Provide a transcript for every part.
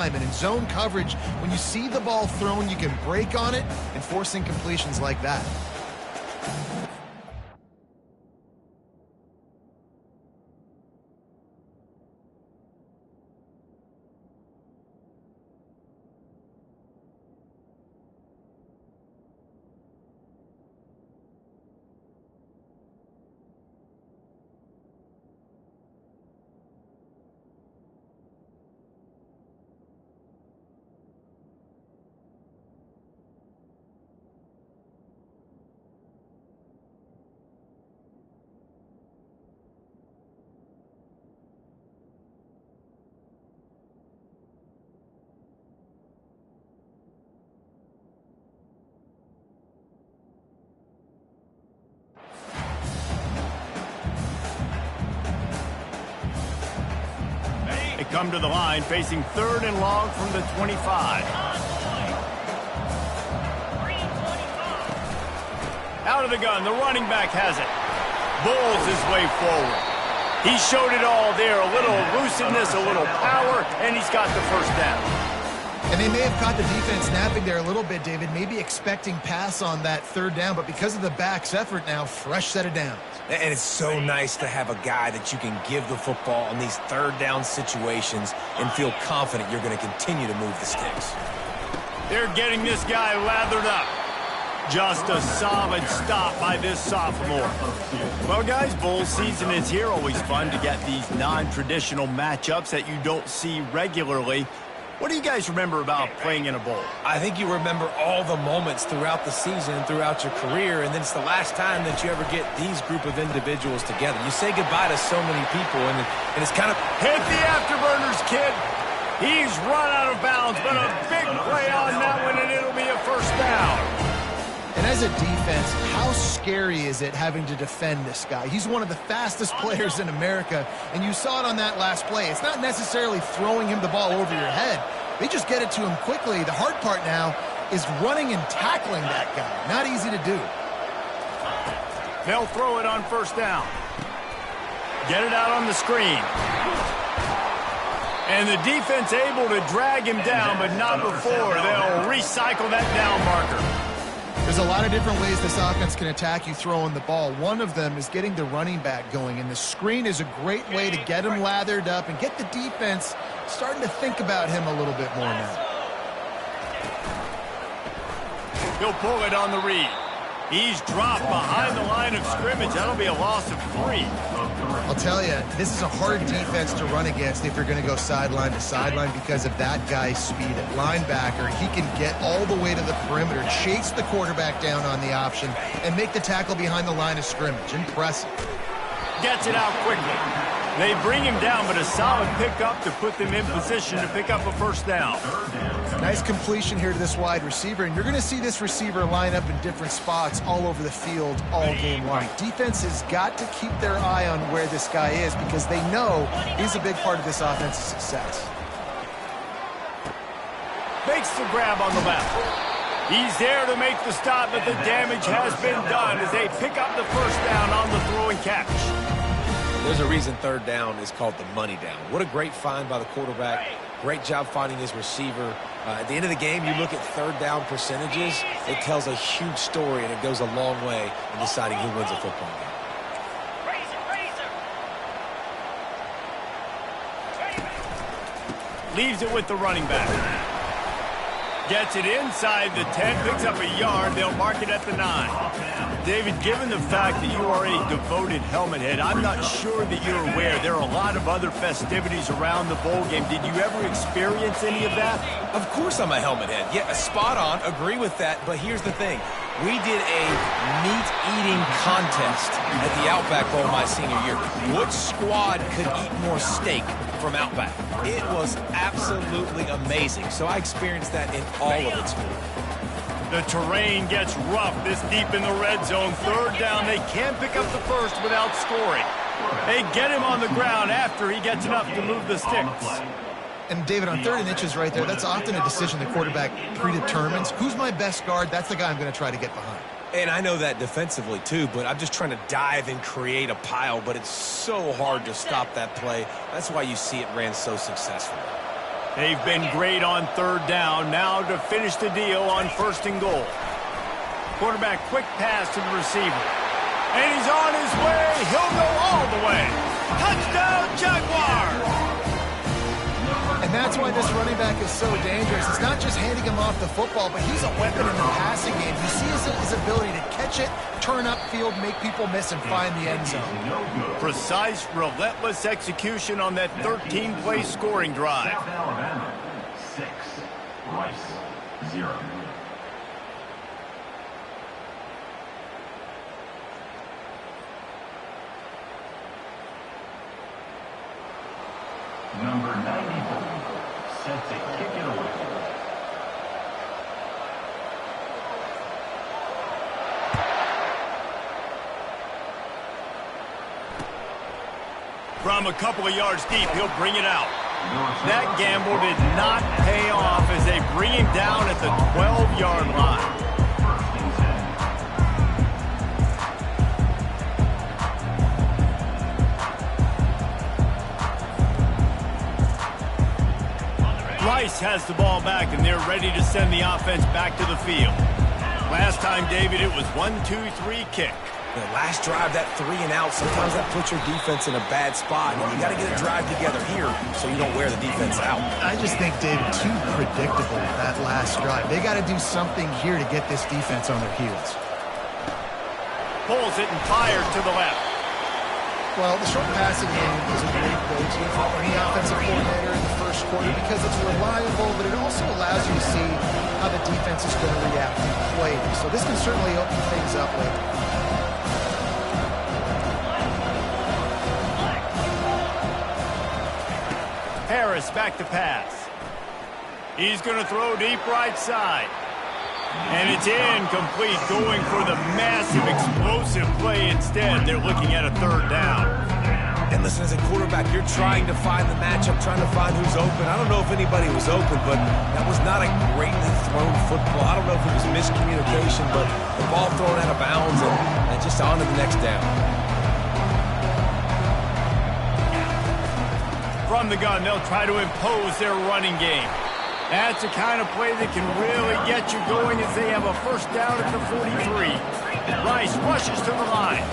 And in zone coverage, when you see the ball thrown, you can break on it and force incompletions like that. They come to the line facing 3rd and long from the 25. Out of the gun, the running back has it. Bulls his way forward. He showed it all there, a little elusiveness, a little power, and he's got the first down. And they may have caught the defense napping there a little bit, David, maybe expecting pass on that 3rd down, but because of the back's effort now, fresh set of downs. And it's so nice to have a guy that you can give the football in these 3rd down situations and feel confident you're going to continue to move the sticks. They're getting this guy lathered up. Just a solid stop by this sophomore. Well, guys, bowl season is here. Always fun to get these non-traditional matchups that you don't see regularly. What do you guys remember about playing in a bowl? I think you remember all the moments throughout the season and throughout your career, and then it's the last time that you ever get these group of individuals together. You say goodbye to so many people, and it's kind of... Hit the afterburners, kid. He's run out of bounds, but a big play on that one, and it'll be a first down. And as a defense, how scary is it having to defend this guy? He's one of the fastest players in America, and you saw it on that last play. It's not necessarily throwing him the ball over your head. They just get it to him quickly. The hard part now is running and tackling that guy. Not easy to do. They'll throw it on first down. Get it out on the screen. And the defense able to drag him down, but not before. They'll recycle that down marker. There's a lot of different ways this offense can attack you throwing the ball. One of them is getting the running back going, and the screen is a great way to get him lathered up and get the defense starting to think about him a little bit more now. He'll pull it on the read. He's dropped behind the line of scrimmage. That'll be a loss of 3. I'll tell you, this is a hard defense to run against if you're going to go sideline to sideline because of that guy's speed at linebacker. He can get all the way to the perimeter, chase the quarterback down on the option, and make the tackle behind the line of scrimmage. Impressive. Gets it out quickly. They bring him down, but a solid pickup to put them in position to pick up a first down. Nice completion here to this wide receiver, and you're going to see this receiver line up in different spots all over the field all game long. Defense has got to keep their eye on where this guy is because they know he's a big part of this offense's success. Makes the grab on the left. He's there to make the stop, but the damage has been done as they pick up the first down on the throw and catch. There's a reason 3rd down is called the money down. What a great find by the quarterback. Great job finding his receiver. At the end of the game, you look at 3rd down percentages. It tells a huge story, and it goes a long way in deciding who wins a football game. Leaves it with the running back. Gets it inside the 10, picks up a yard. They'll mark it at the 9. David, given the fact that you are a devoted helmet head, I'm not sure that you're aware there are a lot of other festivities around the bowl game. Did you ever experience any of that? Of course I'm a helmet head. Yeah, spot on. Agree with that. But here's the thing. We did a meat-eating contest at the Outback Bowl my senior year. Which squad could eat more steak from Outback? It was absolutely amazing. So I experienced that in all of its form. The terrain gets rough this deep in the red zone. 3rd down. They can't pick up the first without scoring. They get him on the ground after he gets enough to move the sticks. And, David, on 3rd and inches right there, that's often a decision the quarterback predetermines. Who's my best guard? That's the guy I'm going to try to get behind. And I know that defensively, too, but I'm just trying to dive and create a pile, but it's so hard to stop that play. That's why you see it ran so successfully. They've been great on third down. Now to finish the deal on 1st and goal. Quarterback quick pass to the receiver. And he's on his way. He'll go all the way. Touchdown, Jaguars! And that's why this running back is so dangerous. It's not just handing him off the football, but he's a weapon in the passing game. You see his ability to catch it, turn upfield, make people miss, and find the end zone. Precise, relentless execution on that 13-play scoring drive. South Alabama, 6, Rice, 0. Number 94, set to kick it away. From a couple of yards deep, he'll bring it out. That gamble did not pay off as they bring him down at the 12-yard line. Rice has the ball back, and they're ready to send the offense back to the field. Last time, David, it was 1-2-3 kick. The last drive, that 3 and out, sometimes that puts your defense in a bad spot. And you got to get a drive together here so you don't wear the defense out. I just think, David, too predictable that last drive. They got to do something here to get this defense on their heels. Pulls it and fires to the left. Well, the short passing game is a great go-to for any offensive coordinator in the first quarter because it's reliable, but it also allows you to see how the defense is going to react to play. So this can certainly open things up later. Harris back to pass. He's going to throw deep right side. And it's incomplete, going for the massive explosive play instead. They're looking at a 3rd down. And listen, as a quarterback, you're trying to find the matchup, trying to find who's open. I don't know if anybody was open, but that was not a greatly thrown football. I don't know if it was miscommunication, but the ball thrown out of bounds and just on to the next down. From the gun, they'll try to impose their running game. That's the kind of play that can really get you going as they have a 1st down at the 43. Rice rushes to the line.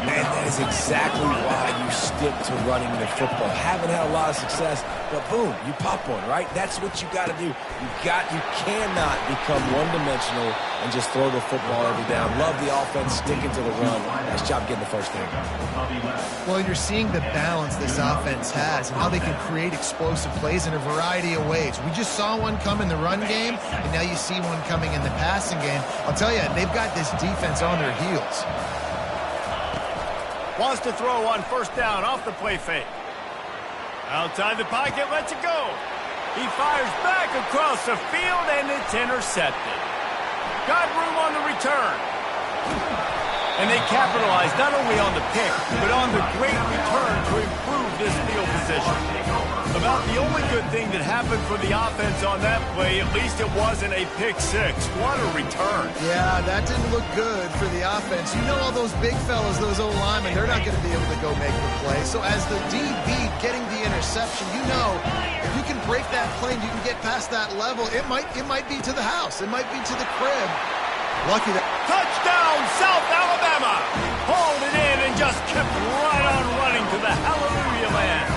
Man, that is exactly why you stick to running the football. Haven't had a lot of success, but boom, you pop one, right? That's what you got to do. You cannot become one-dimensional and just throw the football every down. Love the offense, sticking to the run. Nice job getting the 1st down. Well, you're seeing the balance this offense has and how they can create explosive plays in a variety of ways. We just saw one come in the run game, and now you see one coming in the passing game. I'll tell you, they've got this defense on their heels. Wants to throw on 1st down off the play fake. Outside the pocket, lets it go. He fires back across the field, and it's intercepted. Got room on the return. And they capitalize not only on the pick, but on the great return to improve this field position. About the only good thing that happened for the offense on that play, at least it wasn't a pick 6. What a return. Yeah, that didn't look good for the offense. You know all those big fellas, those O-linemen, they're not going to be able to go make the play. So as the DB getting the interception, you know if you can break that plane, you can get past that level, it might be to the house. It might be to the crib. Lucky that. Touchdown, South Alabama! Hauled it in and just kept right on running to the hallelujah land.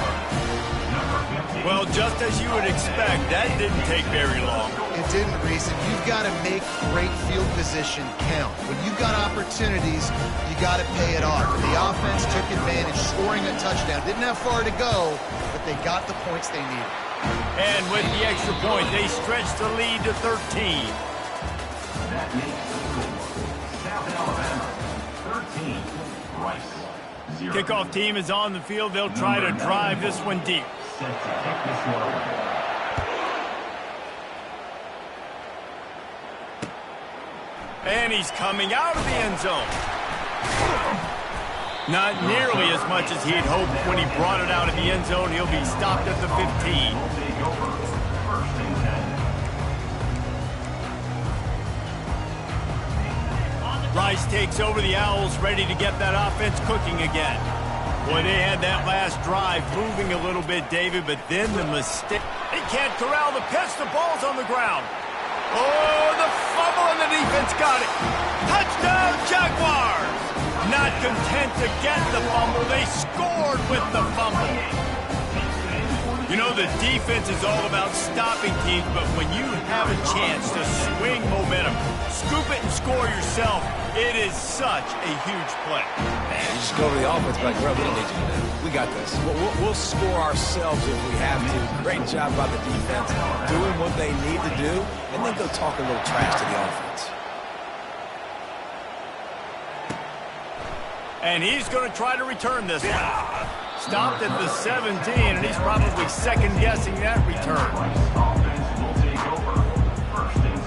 Well, just as you would expect, that didn't take very long. It didn't, Reese. And you've got to make great field position count. When you've got opportunities, you got to pay it off. And the offense took advantage, scoring a touchdown. Didn't have far to go, but they got the points they needed. And with the extra point, they stretched the lead to 13. That makes the score. South Alabama, 13, Rice, 0. Kickoff team is on the field. They'll try to drive this one deep. Set to kick this one away. And he's coming out of the end zone. Not nearly as much as he had hoped when he brought it out of the end zone. He'll be stopped at the 15. Will take over 1st and 10. Rice takes over the Owls, ready to get that offense cooking again. Boy, they had that last drive moving a little bit, David, but then the mistake. He can't corral the pitch. The ball's on the ground. Oh, the fumble, and the defense got it. Touchdown, Jaguars! Not content to get the fumble, they scored with the fumble. You know, the defense is all about stopping teams, but when you have a chance to swing momentum, scoop it and score yourself, it is such a huge play. Man, you just go over the offense, like, bro, we don't need you to do. We got this. We'll score ourselves if we have to. Great job by the defense, doing what they need to do, and then go talk a little trash to the offense. And he's going to try to return this one. Stopped at the 17, and he's probably second-guessing that return. Offense will take over. 1st and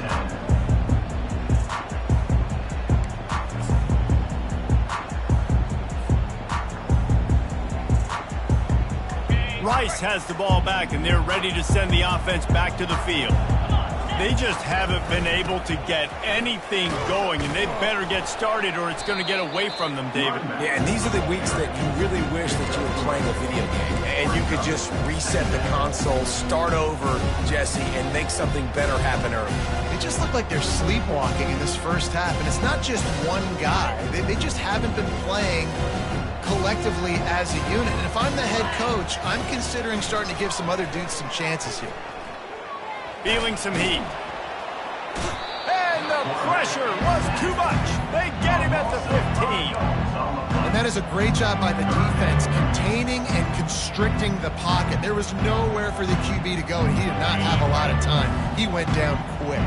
10. Rice has the ball back, and they're ready to send the offense back to the field. They just haven't been able to get anything going, and they better get started or it's going to get away from them, David. Yeah, and these are the weeks that you really wish that you were playing a video game and you could just reset the console, start over, Jesse, and make something better happen early. They just look like they're sleepwalking in this first half, and it's not just one guy. They just haven't been playing collectively as a unit. And if I'm the head coach, I'm considering starting to give some other dudes some chances here. Feeling some heat. And the pressure was too much. They get him at the 15. And that is a great job by the defense, containing and constricting the pocket. There was nowhere for the QB to go, and he did not have a lot of time. He went down quick.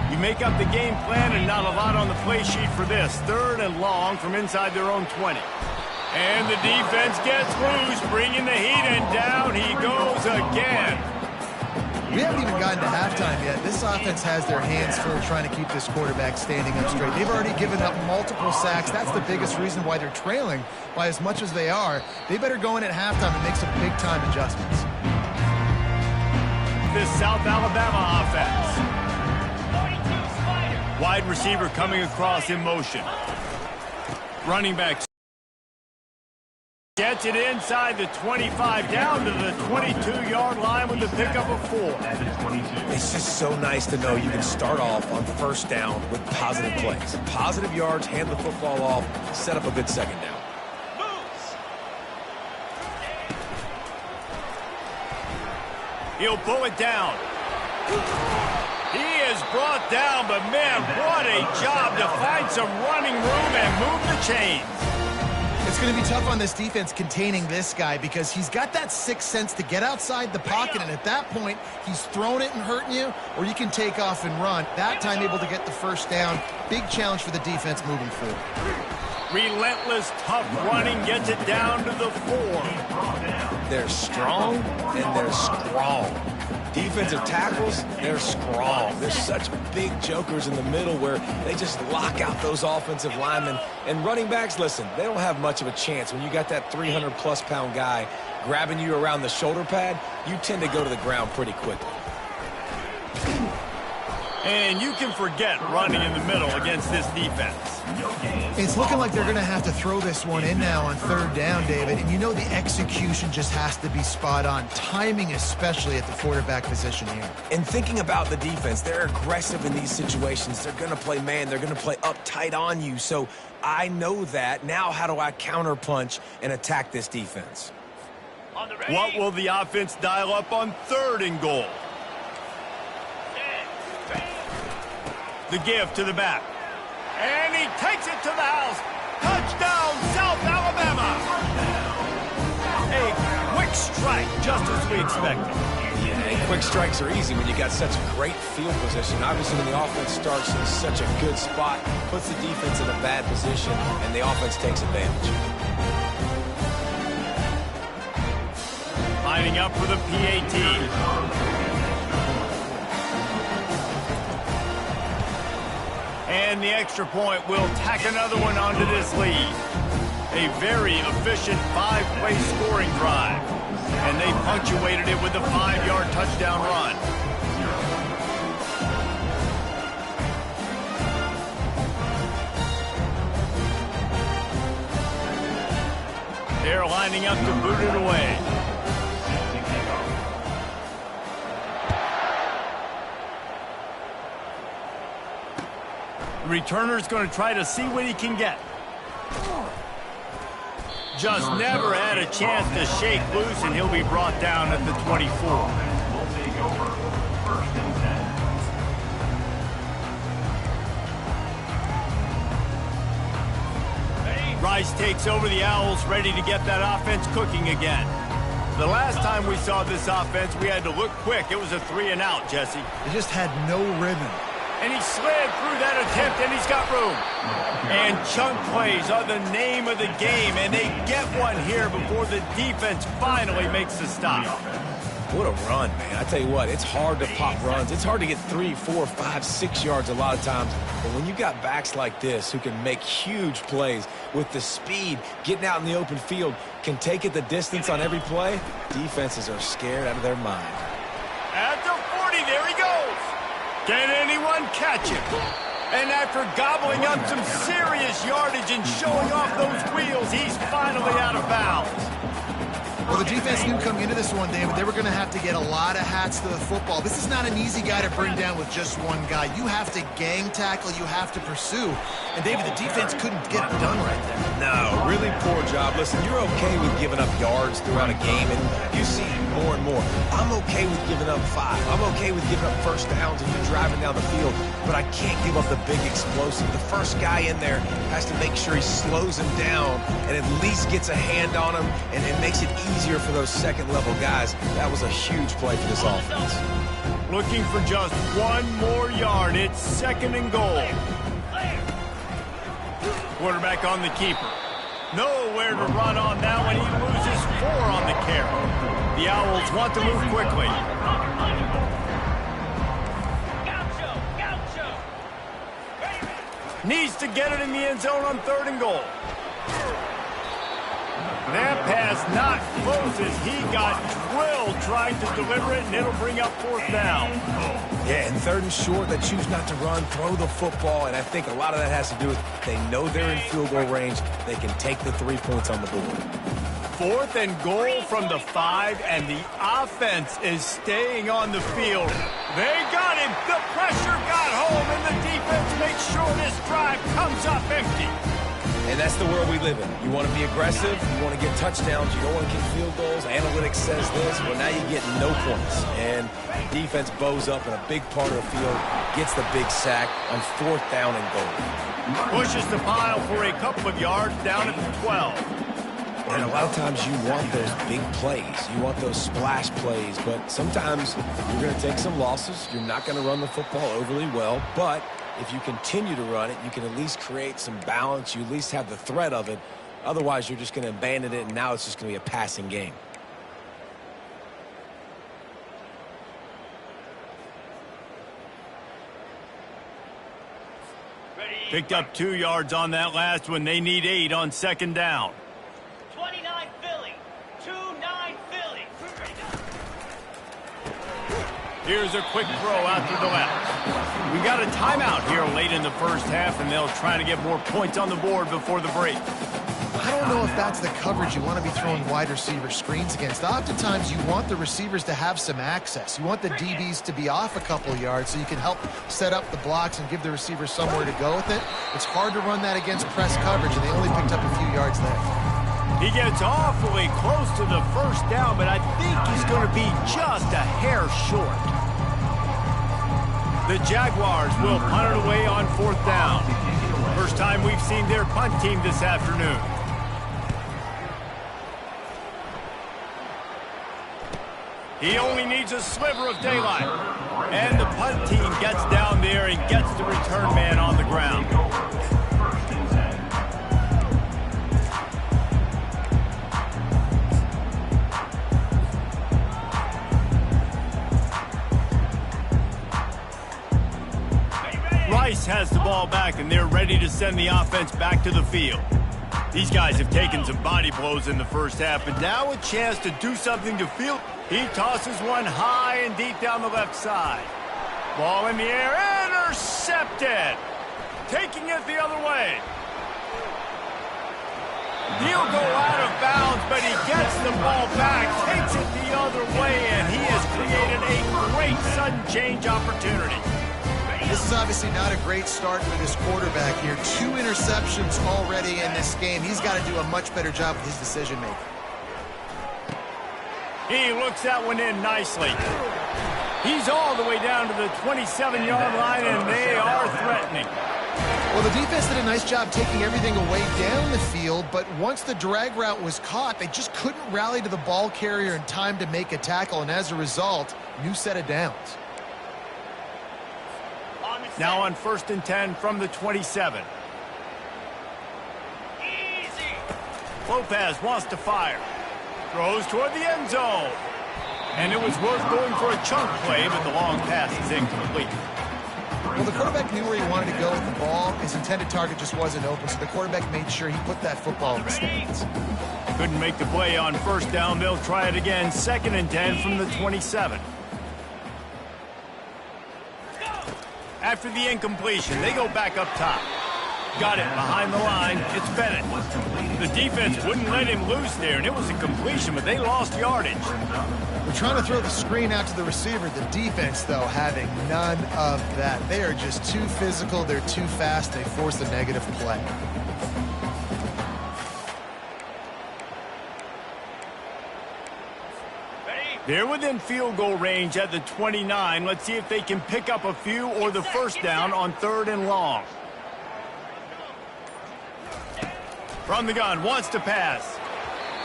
You make up the game plan and not a lot on the play sheet for this. 3rd and long from inside their own 20. And the defense gets loose, bringing the heat, and down he goes again. We haven't even gotten to halftime yet. This offense has their hands full trying to keep this quarterback standing up straight. They've already given up multiple sacks. That's the biggest reason why they're trailing by as much as they are. They better go in at halftime and make some big-time adjustments. This South Alabama offense. Wide receiver coming across in motion. Running back gets it inside the 25, down to the 22-yard line with the pickup of 4. It's just so nice to know you can start off on 1st down with positive plays. Positive yards, hand the football off, set up a good 2nd down. He'll pull it down. He is brought down, but man, what a job to find some running room and move the chains. It's going to be tough on this defense containing this guy because he's got that sixth sense to get outside the pocket, and at that point, he's throwing it and hurting you, or you can take off and run. That time able to get the 1st down. Big challenge for the defense moving forward. Relentless, tough running gets it down to the 4. They're strong, and they're strong. Defensive tackles, they're strong. There's such big jokers in the middle where they just lock out those offensive linemen. And running backs, listen, they don't have much of a chance. When you got that 300-plus pound guy grabbing you around the shoulder pad, you tend to go to the ground pretty quickly. And you can forget running in the middle against this defense. It's looking like they're going to have to throw this one in now on 3rd down, David. And you know the execution just has to be spot on. Timing especially at the quarterback position here. And thinking about the defense, they're aggressive in these situations. They're going to play man. They're going to play uptight on you. So I know that. Now how do I counterpunch and attack this defense? What will the offense dial up on 3rd and goal? The give to the back. And he takes it to the house. Touchdown, South Alabama. A quick strike, just as we expected. Yeah, and quick strikes are easy when you got such great field position. Obviously, when the offense starts in such a good spot, puts the defense in a bad position, and the offense takes advantage. Lining up for the PAT. And the extra point will tack another one onto this lead. A very efficient 5-play scoring drive. And they punctuated it with a 5-yard touchdown run. They're lining up to boot it away. The returner's going to try to see what he can get. Just never had a chance to shake loose, and he'll be brought down at the 24. Will take over. 1st and 10. Rice takes over the Owls, ready to get that offense cooking again. The last time we saw this offense, we had to look quick. It was a 3-and-out, Jesse. They just had no rhythm. And he slid through that attempt, and he's got room. And chunk plays are the name of the game, and they get one here before the defense finally makes the stop. What a run, man. I tell you what, it's hard to pop runs. It's hard to get 3, 4, 5, 6 yards a lot of times. But when you got backs like this who can make huge plays with the speed, getting out in the open field, can take it the distance on every play, defenses are scared out of their mind. At the 40, there he goes. Can anyone catch him? And after gobbling up some serious yardage and showing off those wheels, he's finally out of bounds. Well, the defense knew coming into this one, David, they were going to have to get a lot of hats to the football. This is not an easy guy to bring down with just one guy. You have to gang tackle, you have to pursue. And, David, the defense couldn't get it done right there. No, really poor job. Listen, you're okay with giving up yards throughout a game, and you see more and more. I'm okay with giving up 5. I'm okay with giving up first downs if you're driving down the field, but I can't give up the big explosive. The first guy in there has to make sure he slows him down and at least gets a hand on him, and it makes it easier for those second-level guys. That was a huge play for this offense. Looking for just one more yard. It's 2nd and goal. Quarterback on the keeper. Nowhere to run on now, and he loses 4 on the carry. The Owls want to move quickly. Needs to get it in the end zone on 3rd and goal. That pass not close as he got drilled trying to deliver it, and it'll bring up 4th down. Yeah, and 3rd and short, they choose not to run, throw the football, and I think a lot of that has to do with they know they're in field goal range. They can take the 3 points on the board. 4th and goal from the 5, and the offense is staying on the field. They got him. The pressure got home, and the defense makes sure this drive comes up empty. And that's the world we live in. You want to be aggressive, you want to get touchdowns, you don't want to kick field goals. Analytics says this, well, now you get no points. And defense bows up in a big part of the field, gets the big sack on 4th down and goal. Pushes the pile for a couple of yards down at the 12. And a lot of times you want those big plays. You want those splash plays. But sometimes you're going to take some losses. You're not going to run the football overly well. But if you continue to run it, you can at least create some balance. You at least have the threat of it. Otherwise, you're just going to abandon it, and now it's just going to be a passing game. Picked up 2 yards on that last one. They need 8 on 2nd down. 29 Philly. 2-9 Philly. Here's a quick throw out to the left. We got a timeout here late in the first half, and they'll try to get more points on the board before the break. I don't know if that's the coverage you want to be throwing wide receiver screens against. Oftentimes, you want the receivers to have some access. You want the DBs to be off a couple yards so you can help set up the blocks and give the receivers somewhere to go with it. It's hard to run that against press coverage, and they only picked up a few yards there. He gets awfully close to the first down, but I think he's going to be just a hair short. The Jaguars will punt it away on 4th down. First time we've seen their punt team this afternoon. He only needs a sliver of daylight. And the punt team gets down there and gets the return man on the ground. Rice has the ball back, and they're ready to send the offense back to the field. These guys have taken some body blows in the first half, but now a chance to do something to feel. He tosses one high and deep down the left side. Ball in the air, intercepted. Taking it the other way. He'll go out of bounds, but he gets the ball back, takes it the other way, and he has created a great sudden change opportunity. This is obviously not a great start for this quarterback here. 2 interceptions already in this game. He's got to do a much better job with his decision-making. He looks that one in nicely. He's all the way down to the 27-yard line, and they are threatening. Well, the defense did a nice job taking everything away down the field, but once the drag route was caught, they just couldn't rally to the ball carrier in time to make a tackle, and as a result, new set of downs. Now on 1st and 10 from the 27. Easy. Lopez wants to fire. Throws toward the end zone. And it was worth going for a chunk play, but the long pass is incomplete. Well, the quarterback knew where he wanted to go with the ball. His intended target just wasn't open, so the quarterback made sure he put that football in the stands. Couldn't make the play on 1st down. They'll try it again. 2nd and 10 from the 27. After the incompletion, they go back up top. Got it behind the line. It's Bennett. The defense wouldn't let him loose there, and it was a completion, but they lost yardage. They're trying to throw the screen out to the receiver. The defense, though, having none of that. They are just too physical. They're too fast. They force a negative play. They're within field goal range at the 29. Let's see if they can pick up a few or the 1st down on 3rd and long. From the gun, wants to pass.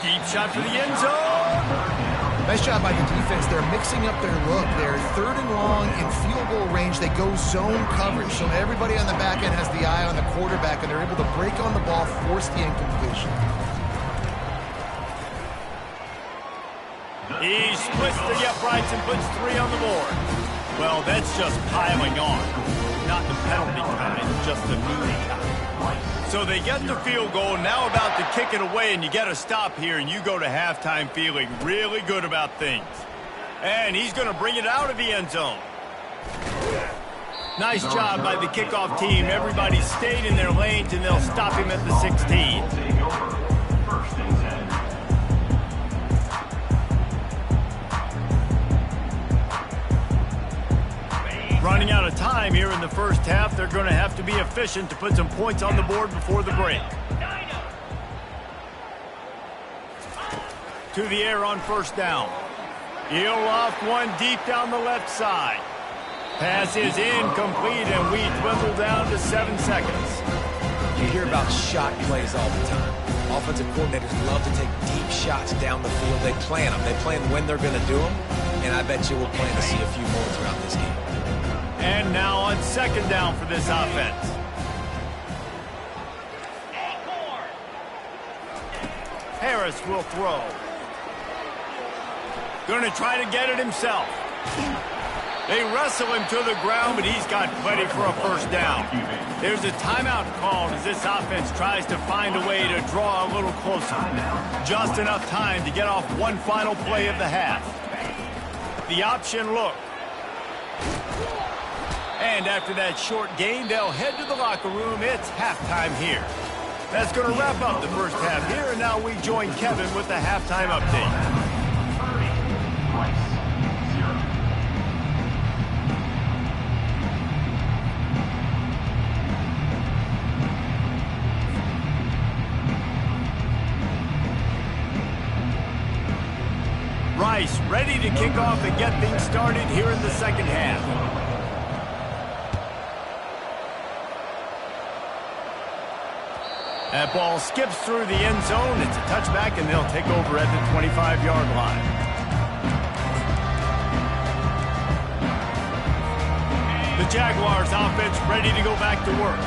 Deep shot for the end zone. Nice job by the defense. They're mixing up their look. They're 3rd and long in field goal range. They go zone coverage, so everybody on the back end has the eye on the quarterback, and they're able to break on the ball, force the incompletion. He splits the uprights and puts 3 on the board. Well, that's just piling on. Not the penalty kind, just the mean kind. So they get the field goal, now about to kick it away, and you get a stop here, and you go to halftime feeling really good about things. And he's going to bring it out of the end zone. Nice job by the kickoff team. Everybody stayed in their lanes, and they'll stop him at the 16. Running out of time here in the 1st half. They're going to have to be efficient to put some points on the board before the break. To the air on 1st down. He'll loft one deep down the left side. Pass is incomplete, and we dwindle down to 7 seconds. You hear about shot plays all the time. Offensive coordinators love to take deep shots down the field. They plan them. They plan when they're going to do them, and I bet you we'll plan to see a few more throughout this game. And now on 2nd down for this offense. Harris will throw. Going to try to get it himself. They wrestle him to the ground, but he's got plenty for a 1st down. There's a timeout called as this offense tries to find a way to draw a little closer. Just enough time to get off one final play of the half. The option look. And after that short gain, they'll head to the locker room. It's halftime here. That's going to wrap up the 1st half here, and now we join Kevin with the halftime update. Rice ready to kick off and get things started here in the 2nd half. That ball skips through the end zone. It's a touchback, and they'll take over at the 25-yard line. The Jaguars offense ready to go back to work.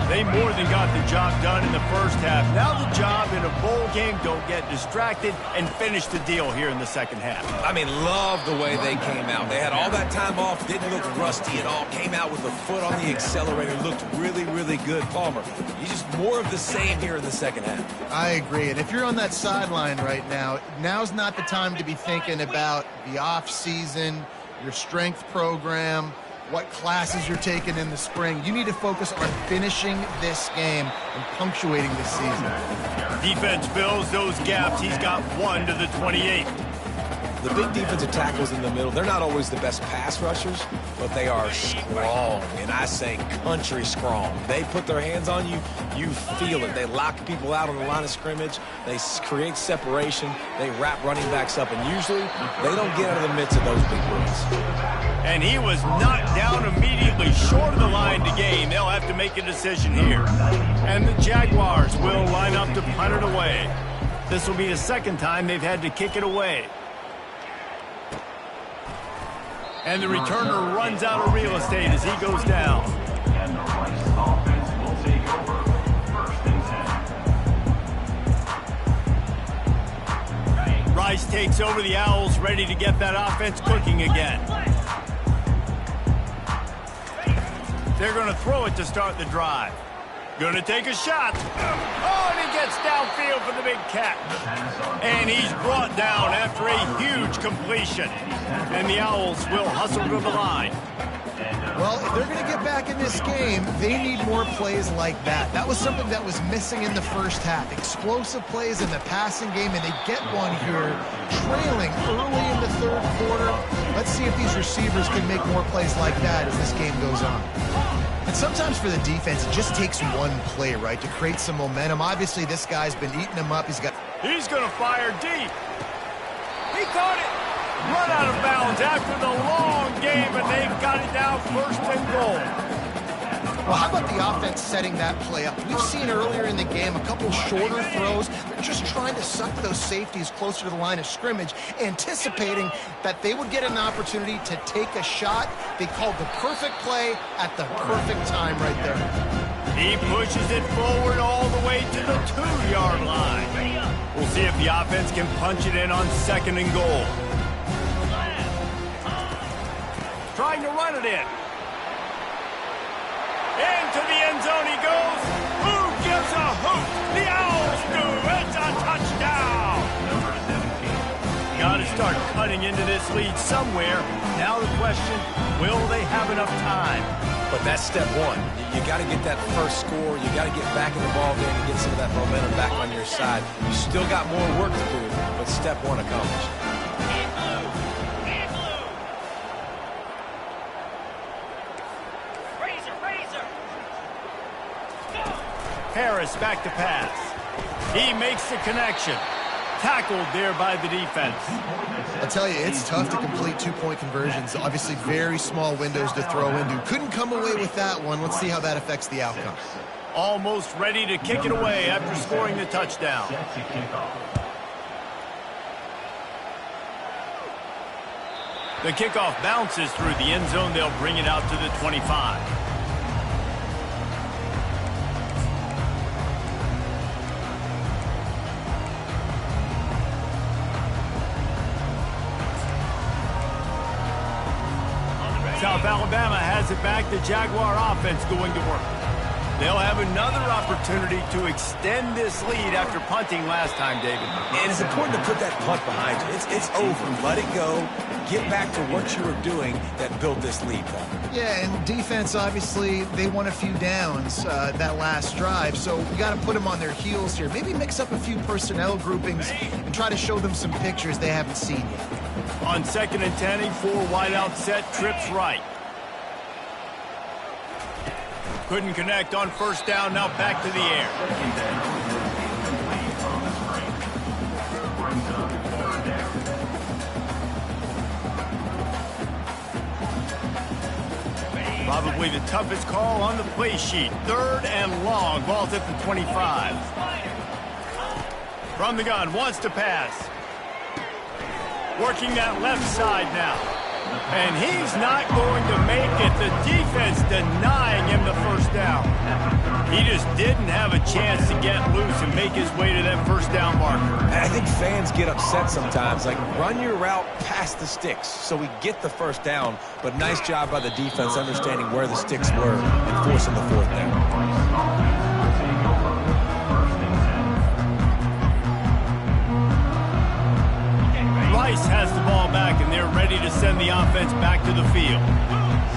They more than got the job done in the 1st half. Now the job in a bowl game, don't get distracted and finish the deal here in the 2nd half. I mean, love the way they came out. They had all that time off, didn't look rusty at all, came out with a foot on the accelerator, looked really, really good. Palmer, you just more of the same here in the 2nd half. I agree, and if you're on that sideline right now, now's not the time to be thinking about the off-season, your strength program, what classes you're taking in the spring. You need to focus on finishing this game and punctuating this season. Defense fills those gaps. He's got one to the 28. The big defensive tackles in the middle, they're not always the best pass rushers, but they are strong, and I say country strong. They put their hands on you, you feel it. They lock people out on the line of scrimmage. They create separation. They wrap running backs up, and usually they don't get out of the midst of those big boys. And he was knocked down immediately short of the line to gain. They'll have to make a decision here. And the Jaguars will line up to punt it away. This will be the second time they've had to kick it away. And the returner runs out of real estate as he goes down. And the Rice offense will take over 1st and 10. Rice takes over the Owls, ready to get that offense cooking again. They're going to throw it to start the drive. Going to take a shot. Oh, and he gets downfield for the big catch. And he's brought down after a huge completion. And the Owls will hustle to the line. Well, if they're going to get back in this game, they need more plays like that. That was something that was missing in the first half. Explosive plays in the passing game, and they get one here trailing early in the third quarter. Let's see if these receivers can make more plays like that as this game goes on. And sometimes for the defense, it just takes one play, right, to create some momentum. Obviously, this guy's been eating them up. He's going to fire deep. He caught it. Run out of bounds after the long game, and they've got it down 1st and goal. Well, how about the offense setting that play up? We've seen earlier in the game a couple shorter throws. They're just trying to suck those safeties closer to the line of scrimmage, anticipating that they would get an opportunity to take a shot. They called the perfect play at the perfect time right there. He pushes it forward all the way to the 2-yard line. We'll see if the offense can punch it in on 2nd and goal. Trying to run it in. Into the end zone he goes. Who gives a hoot? The Owls do. It's a touchdown. Got to start cutting into this lead somewhere. Now the question, will they have enough time? But that's step one. You got to get that first score. You got to get back in the ball game and get some of that momentum back on your side. You still got more work to do, but step one accomplished. Harris back to pass. He makes the connection. Tackled there by the defense. I'll tell you, it's tough to complete two-point conversions. Obviously, very small windows to throw into. Couldn't come away with that one. Let's see how that affects the outcome. Almost ready to kick it away after scoring the touchdown. The kickoff bounces through the end zone. They'll bring it out to the 25. South Alabama has it back. The Jaguar offense going to work. They'll have another opportunity to extend this lead after punting last time, David. And it's important to put that punt behind you. It's over. Let it go. Get back to what you were doing that built this lead, Paul. Yeah, and defense, obviously, they won a few downs that last drive, so we got to put them on their heels here. Maybe mix up a few personnel groupings and try to show them some pictures they haven't seen yet. On 2nd and 10, 4 wide out set, trips right. Couldn't connect on 1st down, now back to the air. Probably the toughest call on the play sheet. 3rd and long, ball's at the 25. From the gun, wants to pass. Working that left side now. And he's not going to make it. The defense denying him the 1st down. He just didn't have a chance to get loose and make his way to that 1st down marker. I think fans get upset sometimes. Like, run your route past the sticks so we get the 1st down. But nice job by the defense understanding where the sticks were and forcing the 4th down. Rice has the ball back, and they're ready to send the offense back to the field.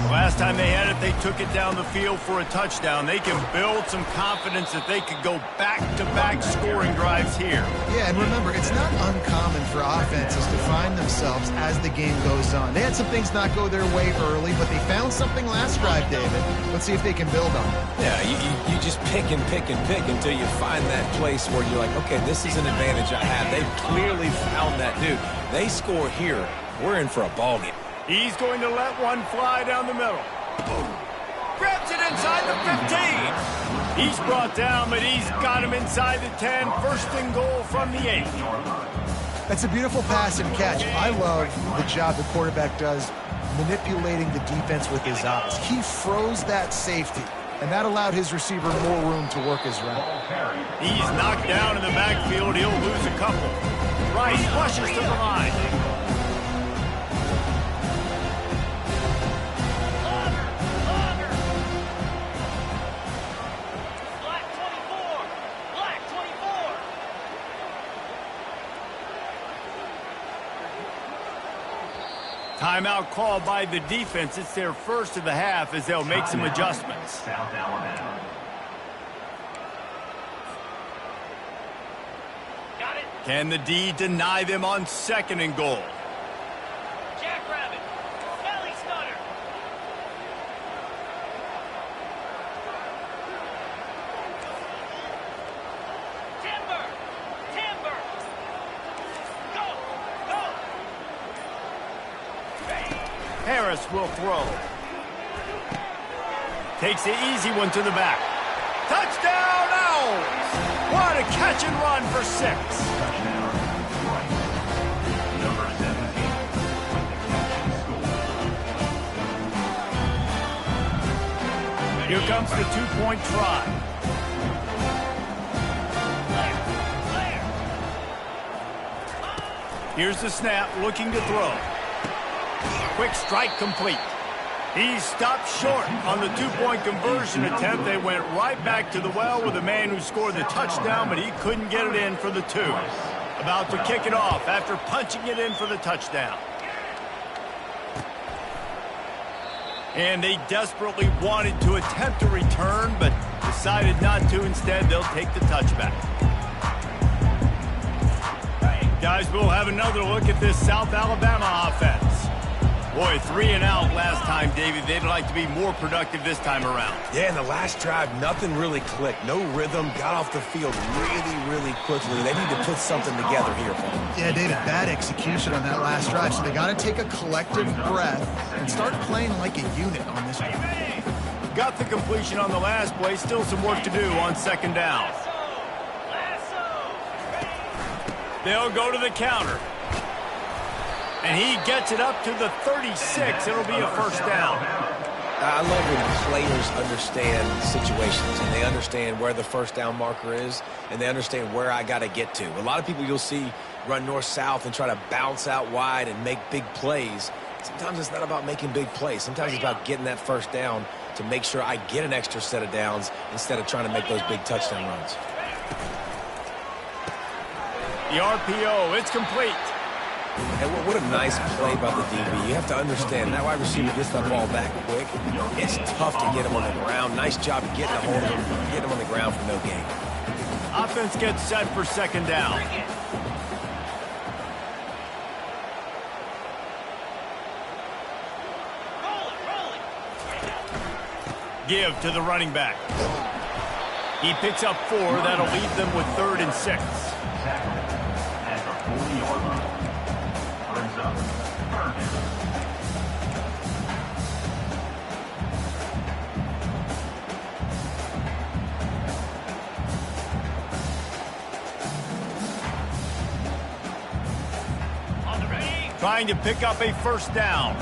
The last last time they had it, they took it down the field for a touchdown. They can build some confidence that they could go back-to-back scoring drives here. Yeah, and remember, it's not uncommon for offenses to find themselves as the game goes on. They had some things not go their way early, but they found something last drive, David. Let's see if they can build on it. Yeah, you just pick and pick and pick until you find that place where you're like, okay, this is an advantage I have. They've clearly found that dude. They score here, we're in for a ball game. He's going to let one fly down the middle. Grabs it inside the 15. He's brought down, but he's got him inside the 10. First and goal from the 8. That's a beautiful pass and catch. I love the job the quarterback does manipulating the defense with his eyes. He froze that safety, and that allowed his receiver more room to work his route. He's knocked down in the backfield. He'll lose a couple. Rice rushes to the line. Timeout called by the defense. It's their first of the half as they'll make some adjustments. South Alabama. Got it. Can the D deny them on second and goal? Jackrabbit. Belly stutter. Timber. Timber. Go. Go. Harris will throw. Takes the easy one to the back. Touchdown Owls! What a catch and run for 6. Touchdown. Right. Number 17 with the catch and score. Here comes the 2-point try. Here's the snap, looking to throw. Quick strike complete. He stopped short on the 2-point conversion attempt. They went right back to the well with the man who scored the touchdown, but he couldn't get it in for the 2. About to kick it off after punching it in for the touchdown. And they desperately wanted to attempt a return, but decided not to. Instead, they'll take the touchback. Guys, we'll have another look at this South Alabama offense. Boy, 3 and out last time, David. They'd like to be more productive this time around. Yeah, in the last drive, nothing really clicked. No rhythm, got off the field really quickly. They need to put something together here for them. Yeah, David, bad execution on that last drive, so they got to take a collective breath and start playing like a unit on this one. Got the completion on the last play. Still some work to do on second down. They'll go to the counter. And he gets it up to the 36. It'll be a first down. I love when players understand situations and they understand where the first down marker is and they understand where I got to get to. A lot of people you'll see run north-south and try to bounce out wide and make big plays. Sometimes it's not about making big plays. Sometimes it's about getting that first down to make sure I get an extra set of downs instead of trying to make those big touchdown runs. The RPO, it's complete. And what a nice play by the DB. You have to understand, that wide receiver gets that ball back quick. It's tough to get him on the ground. Nice job getting a hold of him, getting him on the ground for no gain. Offense gets set for second down. Give to the running back. He picks up 4. That'll leave them with 3rd and 6. At the 40-yard line. Brings up first. On the ready. Trying to pick up a first down.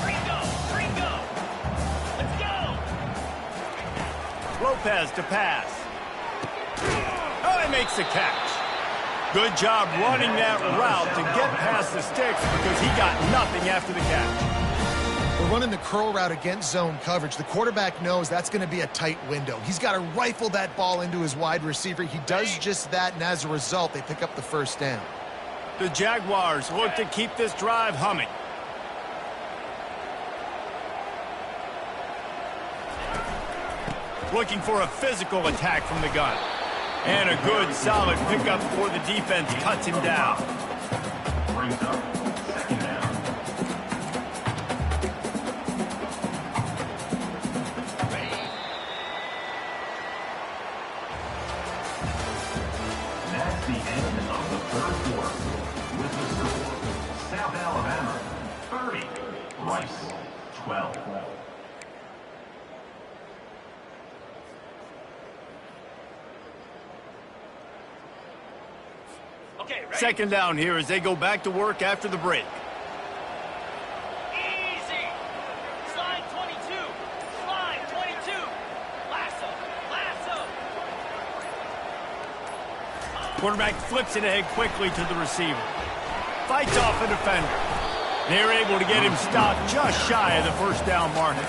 Gringo. Let's go. Lopez to pass. Oh, he makes the catch. Good job running that route to get past the sticks because he got nothing after the catch. We're running the curl route against zone coverage. The quarterback knows that's going to be a tight window. He's got to rifle that ball into his wide receiver. He does just that, and as a result, they pick up the first down. The Jaguars look to keep this drive humming. Looking for a physical attack from the gun. And a good, solid pickup before the defense cuts him down. Brings up second down. That's the end of the third quarter. With the score, South Alabama 30, Rice 12. Okay, ready? Second down here as they go back to work after the break. Easy. Slide 22. Slide 22. Lasso. Lasso. Quarterback flips it ahead quickly to the receiver. Fights off a defender. They're able to get him stopped just shy of the first down marker.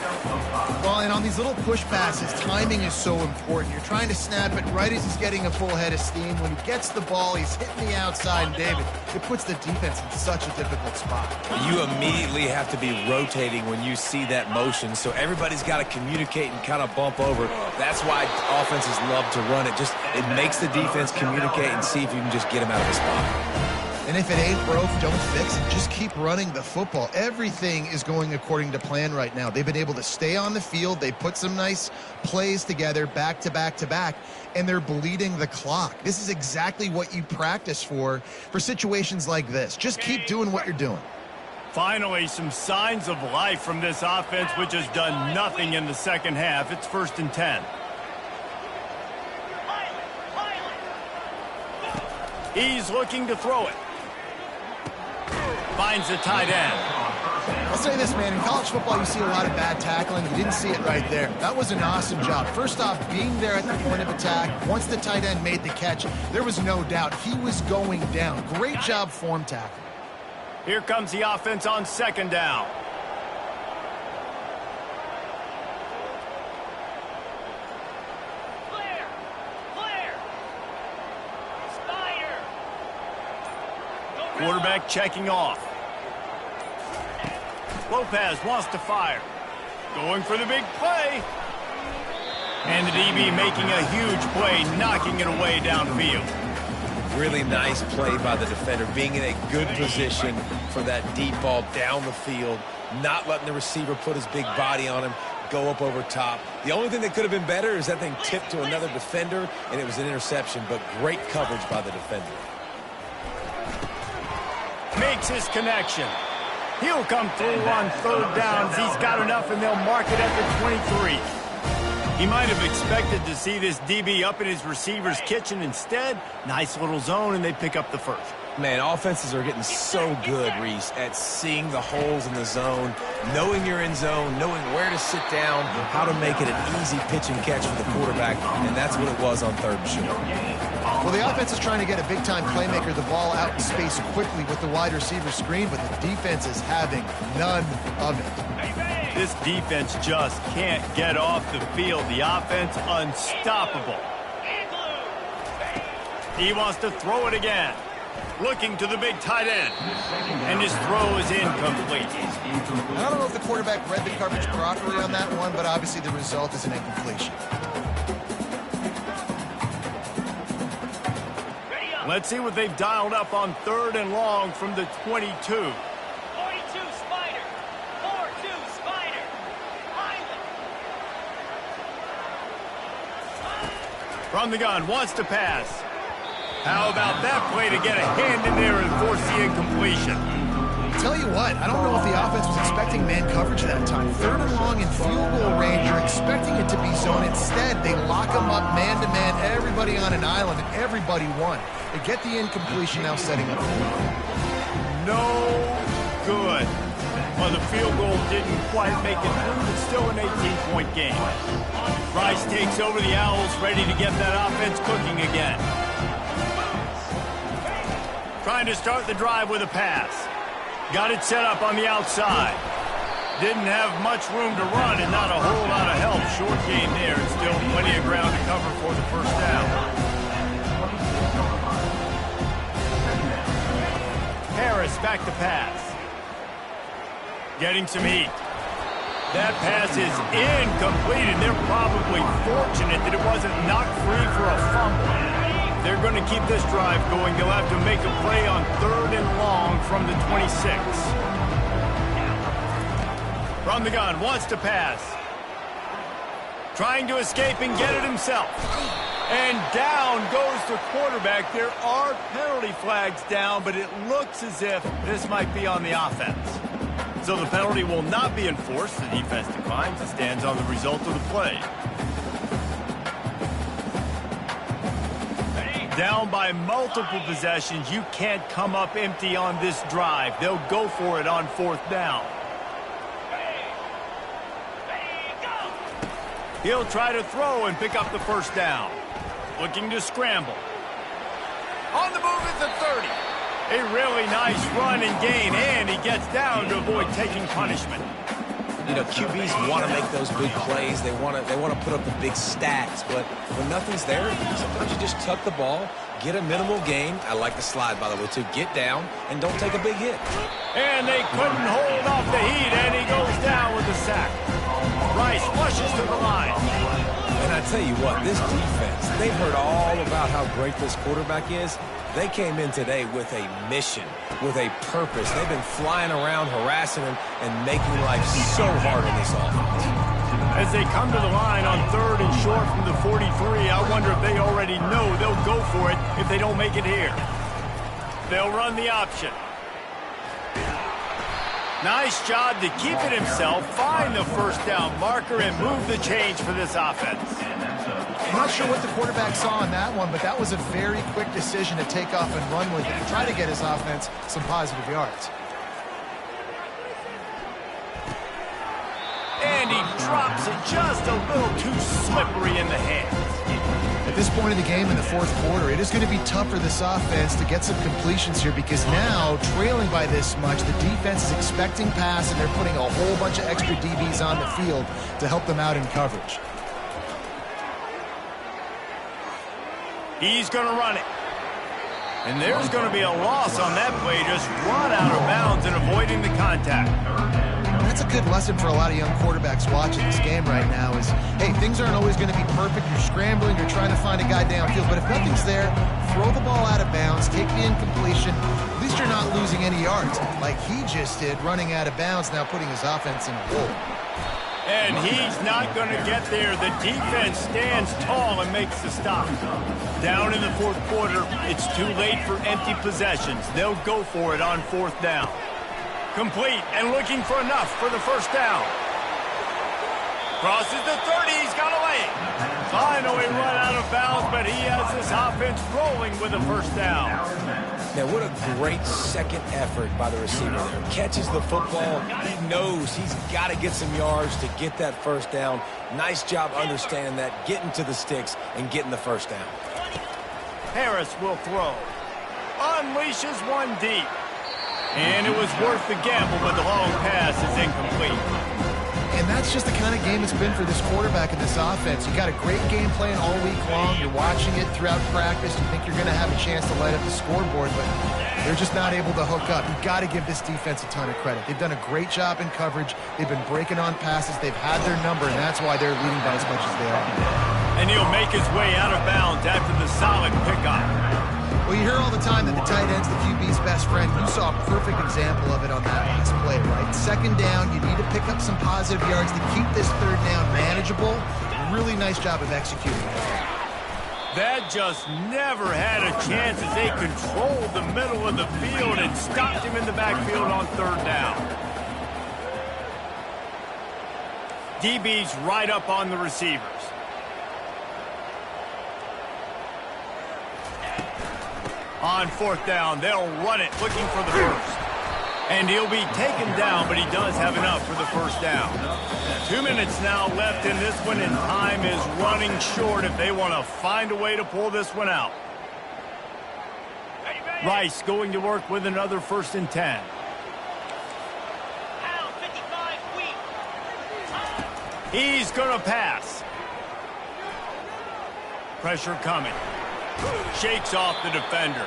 Well, and on these little push passes, timing is so important. You're trying to snap it right as he's getting a full head of steam. When he gets the ball, he's hitting the outside, and David, it puts the defense in such a difficult spot. You immediately have to be rotating when you see that motion, so everybody's got to communicate and kind of bump over. That's why offenses love to run it. It makes the defense communicate and see if you can just get him out of the spot. And if it ain't broke, don't fix it. Just keep running the football. Everything is going according to plan right now. They've been able to stay on the field. They put some nice plays together back to back to back, and they're bleeding the clock. This is exactly what you practice for situations like this. Just keep doing what you're doing. Finally, some signs of life from this offense, which has done nothing in the second half. It's 1st and 10. He's looking to throw it. Finds the tight end. I'll say this, man. In college football, you see a lot of bad tackling. You didn't see it right there. That was an awesome job. First off, being there at the point of attack. Once the tight end made the catch, there was no doubt he was going down. Great job form tackling. Here comes the offense on 2nd down. Quarterback checking off. Lopez wants to fire. Going for the big play. And the DB making a huge play, knocking it away downfield. Really nice play by the defender, being in a good position for that deep ball down the field, not letting the receiver put his big body on him, go up over top. The only thing that could have been better is that thing tipped to another defender, and it was an interception, but great coverage by the defender. Makes his connection. He'll come through on 3rd downs. He's got enough, and they'll mark it at the 23. He might have expected to see this DB up in his receiver's kitchen. Instead, nice little zone, and they pick up the first. Man, offenses are getting so good, Reese, at seeing the holes in the zone, knowing you're in zone, knowing where to sit down, how to make it an easy pitch and catch for the quarterback, and that's what it was on 3rd and short. Well, the offense is trying to get a big-time playmaker the ball out in space quickly with the wide receiver screen, but the defense is having none of it. This defense just can't get off the field. The offense unstoppable. He wants to throw it again. Looking to the big tight end. And his throw is incomplete. I don't know if the quarterback read the coverage properly on that one, but obviously the result is an incompletion. Let's see what they've dialed up on 3rd and long from the 22. 42 Spider. 4-2 Spider. Island. From the gun, wants to pass. How about that play to get a hand in there and force the incompletion? Tell you what, I don't know if the offense was expecting man coverage that time. 3rd and long in field goal range, you're expecting it to be zone. Instead, they lock them up man-to-man, everybody on an island, and everybody won. They get the incompletion, now setting up. No good. Well, the field goal didn't quite make it through, but still an 18-point game. Rice takes over the Owls, ready to get that offense cooking again. Trying to start the drive with a pass. Got it set up on the outside. Didn't have much room to run and not a whole lot of help. Short game there, and still plenty of ground to cover for the 1st down. Harris back to pass. Getting some heat. That pass is incomplete, and they're probably fortunate that it wasn't knocked free for a fumble. They're going to keep this drive going. They'll have to make a play on 3rd and long from the 26. From the gun, wants to pass. Trying to escape and get it himself. And down goes the quarterback. There are penalty flags down, but it looks as if this might be on the offense. So the penalty will not be enforced. The defense declines and stands on the result of the play. Down by multiple possessions, you can't come up empty on this drive. They'll go for it on 4th down. He'll try to throw and pick up the 1st down. Looking to scramble. On the move is the 30. A really nice run and gain, and he gets down to avoid taking punishment. You know, QBs want to make those big plays. They want to put up the big stats, but when nothing's there, sometimes you just tuck the ball, get a minimal gain. I like the slide, by the way, too. Get down and don't take a big hit. And they couldn't hold off the heat, and he goes down with a sack. Rice flushes to the line. And I tell you what, this defense, they've heard all about how great this quarterback is. They came in today with a mission, with a purpose. They've been flying around, harassing him, and making life so hard in this offense. As they come to the line on 3rd and short from the 43, I wonder if they already know they'll go for it if they don't make it here. They'll run the option. Nice job to keep it himself, find the 1st down marker, and move the change for this offense. I'm not sure what the quarterback saw on that one, but that was a very quick decision to take off and run with it and try to get his offense some positive yards. And he drops it just a little too slippery in the hands. At this point in the game in the 4th quarter, it is going to be tough for this offense to get some completions here because now, trailing by this much, the defense is expecting pass and they're putting a whole bunch of extra DBs on the field to help them out in coverage. He's going to run it. And there's going to be a loss on that play, just run out of bounds and avoiding the contact. That's a good lesson for a lot of young quarterbacks watching this game right now is, hey, things aren't always going to be perfect. You're scrambling, you're trying to find a guy downfield, but if nothing's there, throw the ball out of bounds, take the incompletion. At least you're not losing any yards like he just did, running out of bounds, now putting his offense in a hole. And he's not going to get there. The defense stands tall and makes the stop. Down in the 4th quarter, it's too late for empty possessions. They'll go for it on 4th down. Complete and looking for enough for the 1st down. Crosses the 30, he's got a lane. Finally run out of bounds, but he has this offense rolling with a 1st down. Now, what a great second effort by the receiver there. Catches the football. He knows he's got to get some yards to get that 1st down. Nice job understanding that, getting to the sticks and getting the 1st down. Harris will throw. Unleashes one deep. And it was worth the gamble, but the long pass is incomplete. And that's just the kind of game it's been for this quarterback in this offense. You got a great game plan all week long. You're watching it throughout practice. You think you're going to have a chance to light up the scoreboard, but they're just not able to hook up. You've got to give this defense a ton of credit. They've done a great job in coverage. They've been breaking on passes. They've had their number, and that's why they're leading by as much as they are. And he'll make his way out of bounds after the solid pickup. Well, you hear all the time that the tight end's the QB's best friend. You saw a perfect example of it on that last play, right? 2nd down, you need to pick up some positive yards to keep this 3rd down manageable. Really nice job of executing it. That just never had a chance as they controlled the middle of the field and stopped him in the backfield on 3rd down. DB's right up on the receivers. On 4th down, they'll run it, looking for the 1st. And he'll be taken down, but he does have enough for the 1st down. 2 minutes now left in this one, and time is running short if they want to find a way to pull this one out. Rice going to work with another 1st and 10. He's going to pass. Pressure coming. Shakes off the defender.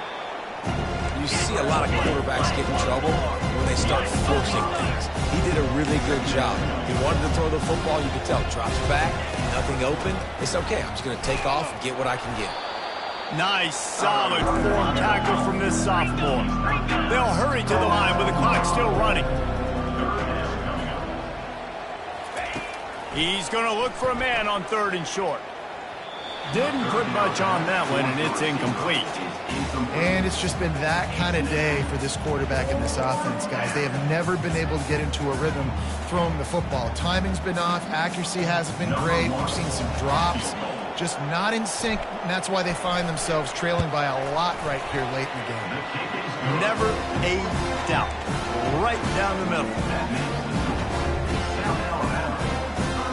You see a lot of quarterbacks get in trouble when they start forcing things. He did a really good job. He wanted to throw the football. You could tell. Drops back, nothing open. It's okay. I'm just going to take off and get what I can get. Nice, solid form tackle from this sophomore. They'll hurry to the line with the clock still running. He's going to look for a man on 3rd and short. Didn't put much on that one, and it's incomplete. And it's just been that kind of day for this quarterback and this offense, guys. They have never been able to get into a rhythm throwing the football. Timing's been off. Accuracy hasn't been great. We've seen some drops. Just not in sync, and that's why they find themselves trailing by a lot right here late in the game. Never a doubt. Right down the middle.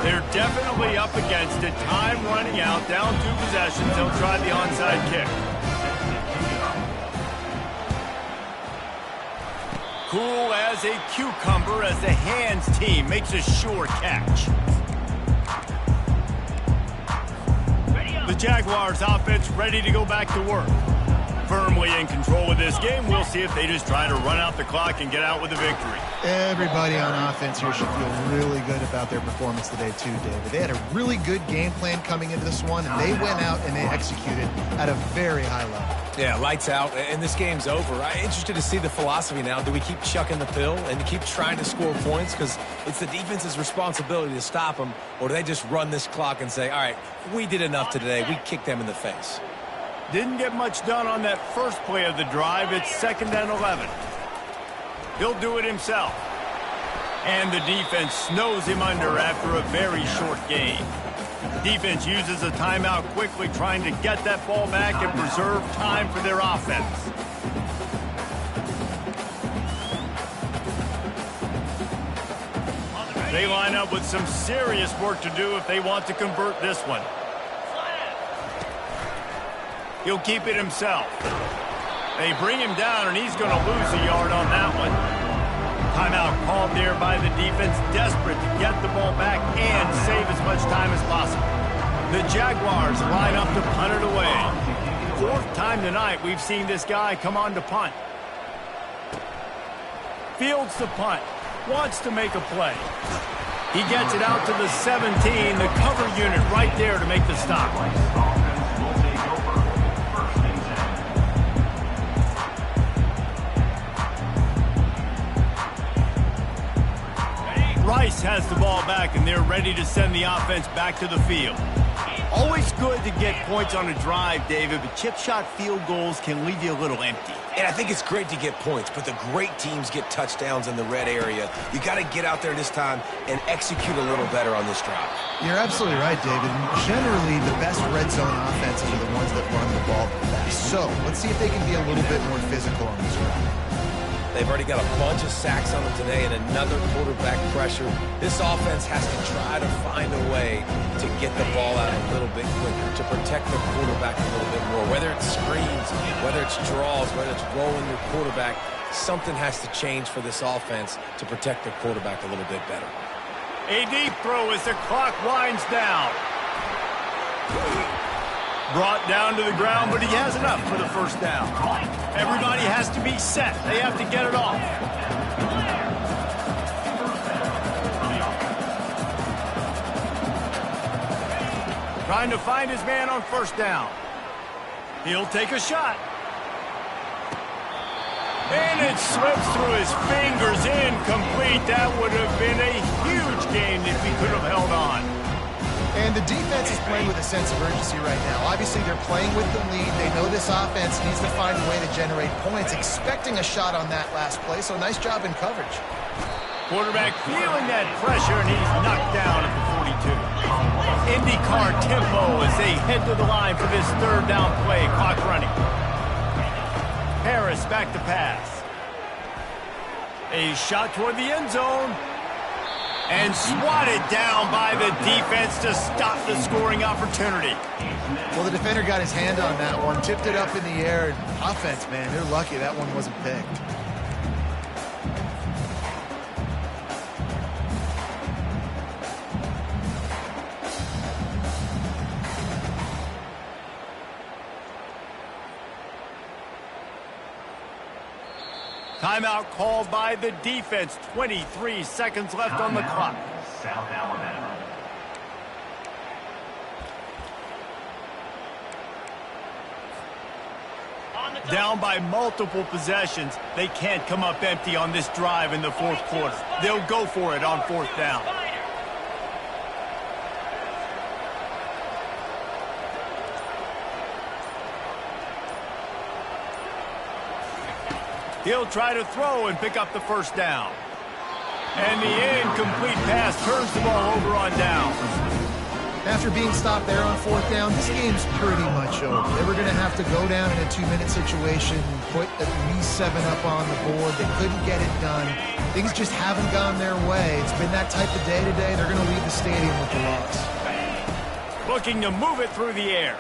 They're definitely up against it. Time running out. Down 2 possessions. They'll try the onside kick. Cool as a cucumber as the hands team makes a sure catch. The Jaguars offense ready to go back to work. Firmly in control of this game. We'll see if they just try to run out the clock and get out with a victory. Everybody on offense here should feel really good about their performance today too, David. They had a really good game plan coming into this one, and they went out and they executed at a very high level. Yeah, lights out, and this game's over. I'm interested to see the philosophy now. Do we keep chucking the pill and keep trying to score points because it's the defense's responsibility to stop them, or do they just run this clock and say, all right, we did enough today. We kicked them in the face. Didn't get much done on that first play of the drive. It's 2nd and 11. He'll do it himself. And the defense snows him under after a very short gain. Defense uses a timeout quickly, trying to get that ball back and preserve time for their offense. They line up with some serious work to do if they want to convert this one. He'll keep it himself. They bring him down, and he's going to lose a yard on that one. Timeout called there by the defense, desperate to get the ball back and save as much time as possible. The Jaguars line up to punt it away. 4th time tonight we've seen this guy come on to punt. Fields the punt. Wants to make a play. He gets it out to the 17. The cover unit right there to make the stop. Rice has the ball back, and they're ready to send the offense back to the field. Always good to get points on a drive, David, but chip shot field goals can leave you a little empty. And I think it's great to get points, but the great teams get touchdowns in the red area. You got to get out there this time and execute a little better on this drive. You're absolutely right, David. Generally, the best red zone offenses are the ones that run the ball best. So let's see if they can be a little bit more physical on this drive. They've already got a bunch of sacks on them today and another quarterback pressure. This offense has to try to find a way to get the ball out a little bit quicker, to protect the quarterback a little bit more. Whether it's screens, whether it's draws, whether it's rolling your quarterback, something has to change for this offense to protect the quarterback a little bit better. A deep throw as the clock winds down. Brought down to the ground, but he has enough for the first down. Everybody has to be set. They have to get it off. Trying to find his man on 1st down. He'll take a shot. And it slips through his fingers, incomplete. That would have been a huge gain if he could have held on. And the defense is playing with a sense of urgency right now. Obviously, they're playing with the lead. They know this offense needs to find a way to generate points, expecting a shot on that last play, so nice job in coverage. Quarterback feeling that pressure, and he's knocked down at the 42. IndyCar tempo as they head to the line for this 3rd down play. Clock running. Harris back to pass. A shot toward the end zone. And swatted down by the defense to stop the scoring opportunity. Well, the defender got his hand on that one, tipped it up in the air. Offense, man, they're lucky that one wasn't picked. Timeout called by the defense. 23 seconds left on the clock. South Alabama. Down by multiple possessions. They can't come up empty on this drive in the fourth quarter. They'll go for it on fourth down. He'll try to throw and pick up the first down. And the incomplete pass turns the ball over on down. After being stopped there on fourth down, this game's pretty much over. They were going to have to go down in a 2-minute situation, put at least 7 up on the board. They couldn't get it done. Things just haven't gone their way. It's been that type of day today. They're going to leave the stadium with the loss. Looking to move it through the air.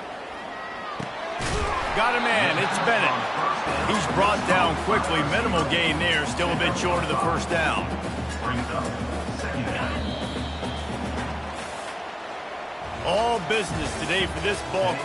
Got a man. It's Bennett. He's brought down quickly. Minimal gain there. Still a bit short of the first down. All business today for this ball club.